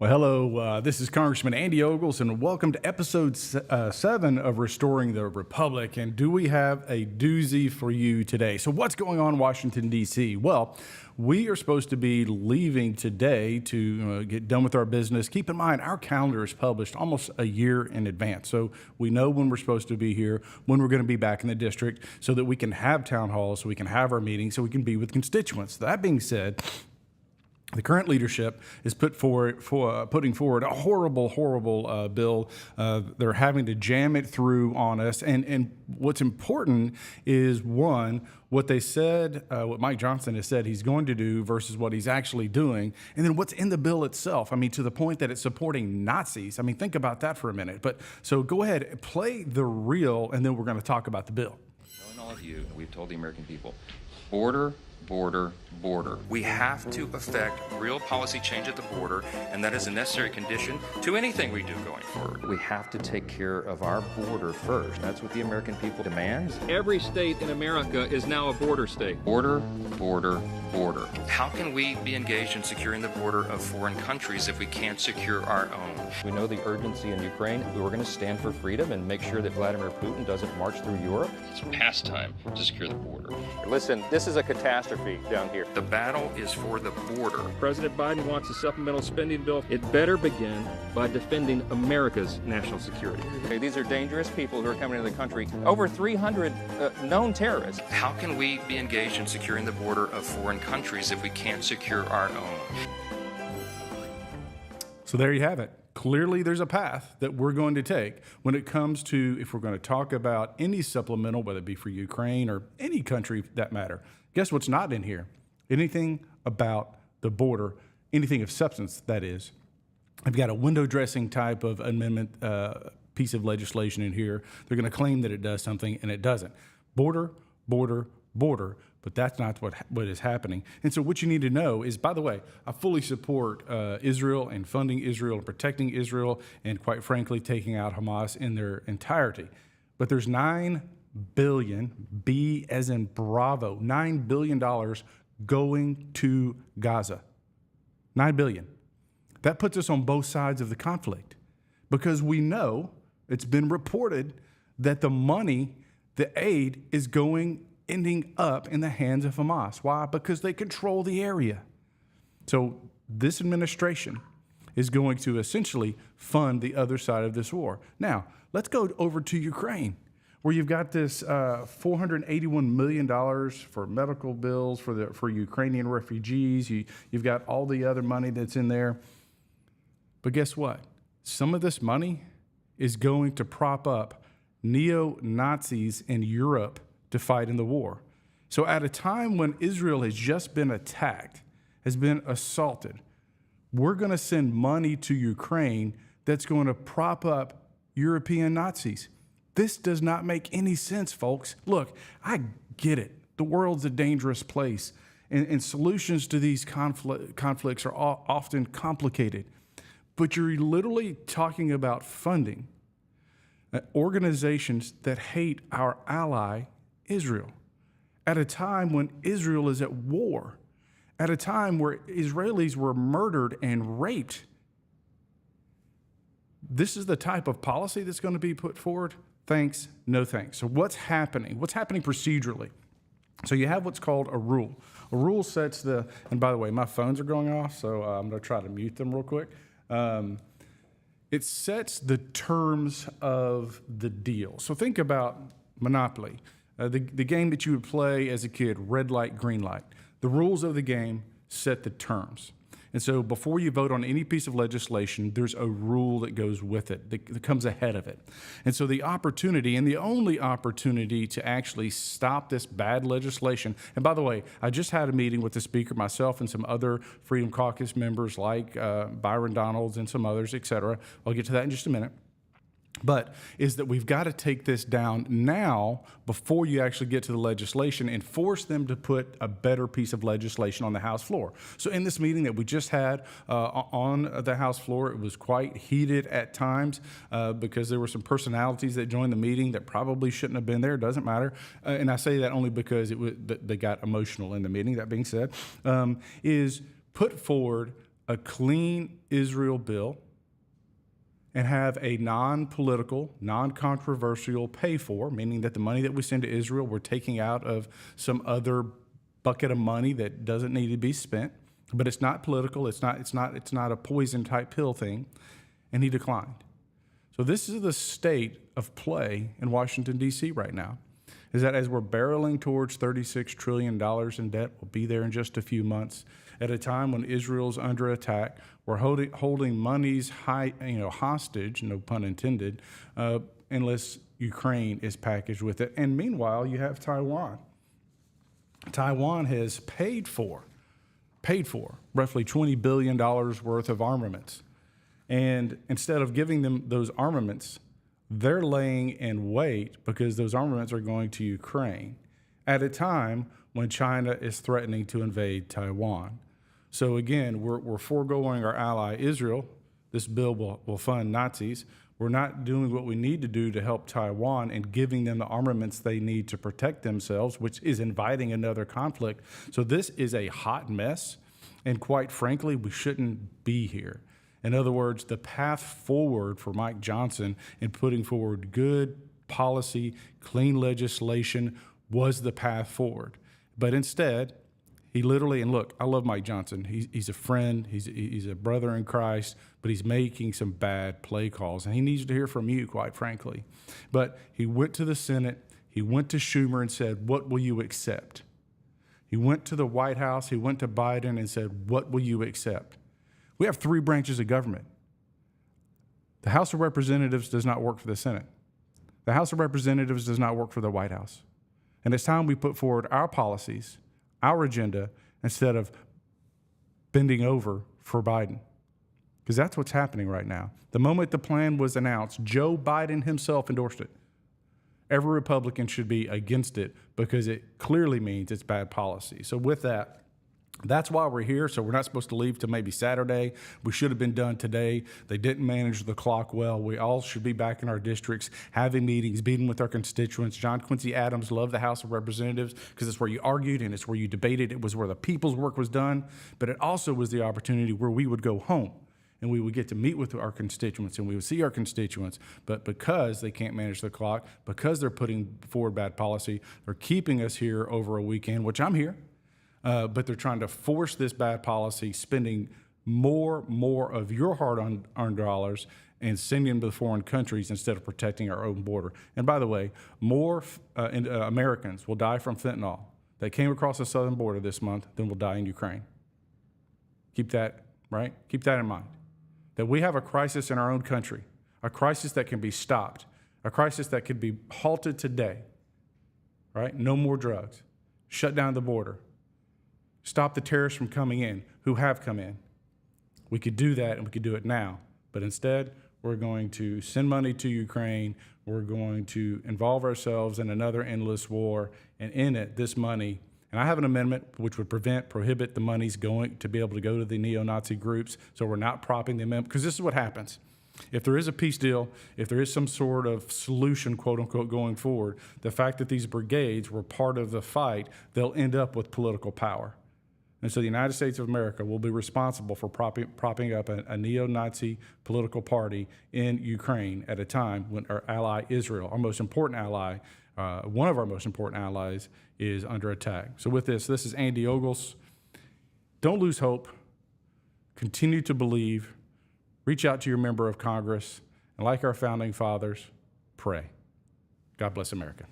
Well, hello, this is Congressman Andy Ogles, and welcome to episode 7 of Restoring the Republic. And do we have a doozy for you today? So what's going on in Washington, D.C.? Well, we are supposed to be leaving today to get done with our business. Keep in mind, our calendar is published almost a year in advance. So we know when we're supposed to be here, when we're going to be back in the district, so that we can have town halls, so we can have our meetings, so we can be with constituents. That being said, the current leadership is putting forward a horrible bill. They're having to jam it through on us. And what's important is, one, what they said, what Mike Johnson has said he's going to do versus what he's actually doing. And then what's in the bill itself. I mean, to the point that it's supporting Nazis. I mean, think about that for a minute. But so go ahead, play the reel, and then we're going to talk about the bill. Knowing all of you, we've told the American people, border, border, border. We have to effect real policy change at the border, and that is a necessary condition to anything we do going forward. We have to take care of our border first. That's what the American people demands. Every state in America is now a border state. Border, border, border. How can we be engaged in securing the border of foreign countries if we can't secure our own? We know the urgency in Ukraine. We're going to stand for freedom and make sure that Vladimir Putin doesn't march through Europe. It's past time to secure the border. Listen, this is a catastrophe down here. The battle is for the border. President Biden wants a supplemental spending bill. It better begin by defending America's national security. Okay, these are dangerous people who are coming into the country. Over 300 known terrorists. How can we be engaged in securing the border of foreign countries if we can't secure our own? So there you have it. Clearly, there's a path that we're going to take when it comes to, if we're going to talk about any supplemental, whether it be for Ukraine or any country for that matter. Guess what's not in here? Anything about the border, anything of substance, that is. I've got a window dressing type of amendment piece of legislation in here. They're going to claim that it does something, and it doesn't. Border, border, border. But that's not what is happening. And so what you need to know is, by the way, I fully support Israel and funding Israel and protecting Israel and, quite frankly, taking out Hamas in their entirety. But there's $9 billion, B as in Bravo, $9 billion going to Gaza. $9 billion. That puts us on both sides of the conflict because we know, it's been reported, that the money, the aid is ending up in the hands of Hamas. Why? Because they control the area. So this administration is going to essentially fund the other side of this war. Now, let's go over to Ukraine, where you've got this $481 million for medical bills for Ukrainian refugees. You've got all the other money that's in there. But guess what? Some of this money is going to prop up neo-Nazis in Europe to fight in the war. So at a time when Israel has just been attacked, has been assaulted, we're going to send money to Ukraine that's going to prop up European Nazis. This does not make any sense, folks. Look, I get it. The world's a dangerous place, and solutions to these conflicts are often complicated. But you're literally talking about funding organizations that hate our ally, Israel, at a time when Israel is at war, at a time where Israelis were murdered and raped. This is the type of policy that's going to be put forward? Thanks, no thanks. So what's happening? What's happening procedurally? So you have what's called a rule. A rule sets and by the way, my phones are going off, so I'm going to try to mute them real quick. It sets the terms of the deal. So think about Monopoly. The game that you would play as a kid, red light, green light. The rules of the game set the terms. And so before you vote on any piece of legislation, there's a rule that goes with it, that comes ahead of it. And so the opportunity, and the only opportunity to actually stop this bad legislation, and by the way, I just had a meeting with the speaker, myself, and some other Freedom Caucus members like Byron Donalds and some others, et cetera. I'll get to that in just a minute. But is that we've got to take this down now before you actually get to the legislation and force them to put a better piece of legislation on the House floor. So in this meeting that we just had on the House floor, it was quite heated at times because there were some personalities that joined the meeting that probably shouldn't have been there. It doesn't matter. And I say that only because they got emotional in the meeting. That being said, is put forward a clean Israel bill and have a non-political, non-controversial pay for, meaning that the money that we send to Israel, we're taking out of some other bucket of money that doesn't need to be spent, but it's not political. It's not a poison type pill thing. And he declined. So this is the state of play in Washington, D.C. right now, is that as we're barreling towards $36 trillion in debt, we'll be there in just a few months, at a time when Israel's under attack, we're holding monies hostage, no pun intended, unless Ukraine is packaged with it. And meanwhile, you have Taiwan. Taiwan has paid for roughly $20 billion worth of armaments. And instead of giving them those armaments, they're laying in wait because those armaments are going to Ukraine at a time when China is threatening to invade Taiwan. So again, we're foregoing our ally Israel. This bill will fund Nazis. We're not doing what we need to do to help Taiwan and giving them the armaments they need to protect themselves, which is inviting another conflict. So this is a hot mess. And quite frankly, we shouldn't be here. In other words, the path forward for Mike Johnson in putting forward good policy, clean legislation was the path forward. But instead, he literally, and look, I love Mike Johnson. He's a friend, he's a brother in Christ, but he's making some bad play calls, and he needs to hear from you, quite frankly. But he went to the Senate, he went to Schumer and said, what will you accept? He went to the White House, he went to Biden and said, what will you accept? We have three branches of government. The House of Representatives does not work for the Senate. The House of Representatives does not work for the White House. And it's time we put forward our policies, our agenda, instead of bending over for Biden. Because that's what's happening right now. The moment the plan was announced, Joe Biden himself endorsed it. Every Republican should be against it because it clearly means it's bad policy. So with that, that's why we're here. So we're not supposed to leave till maybe Saturday. We should have been done today. They didn't manage the clock well. We all should be back in our districts, having meetings, meeting with our constituents. John Quincy Adams loved the House of Representatives because it's where you argued and it's where you debated. It was where the people's work was done. But it also was the opportunity where we would go home and we would get to meet with our constituents and we would see our constituents. But because they can't manage the clock, because they're putting forward bad policy, they're keeping us here over a weekend, which I'm here. But they're trying to force this bad policy, spending more of your hard-earned dollars and sending them to foreign countries instead of protecting our own border. And by the way, more Americans will die from fentanyl that came across the southern border this month than will die in Ukraine. Keep that, right? Keep that in mind. That we have a crisis in our own country, a crisis that can be stopped, a crisis that could be halted today, right? No more drugs. Shut down the border. Stop the terrorists from coming in, who have come in. We could do that, and we could do it now. But instead, we're going to send money to Ukraine. We're going to involve ourselves in another endless war. And in it, this money, and I have an amendment which would prohibit the monies going to be able to go to the neo-Nazi groups, so we're not propping them in. Because this is what happens. If there is a peace deal, if there is some sort of solution, quote unquote, going forward, the fact that these brigades were part of the fight, they'll end up with political power. And so the United States of America will be responsible for propping up a neo-Nazi political party in Ukraine at a time when our ally Israel, our most important ally, one of our most important allies, is under attack. So with this is Andy Ogles. Don't lose hope. Continue to believe. Reach out to your member of Congress. And like our founding fathers, pray. God bless America.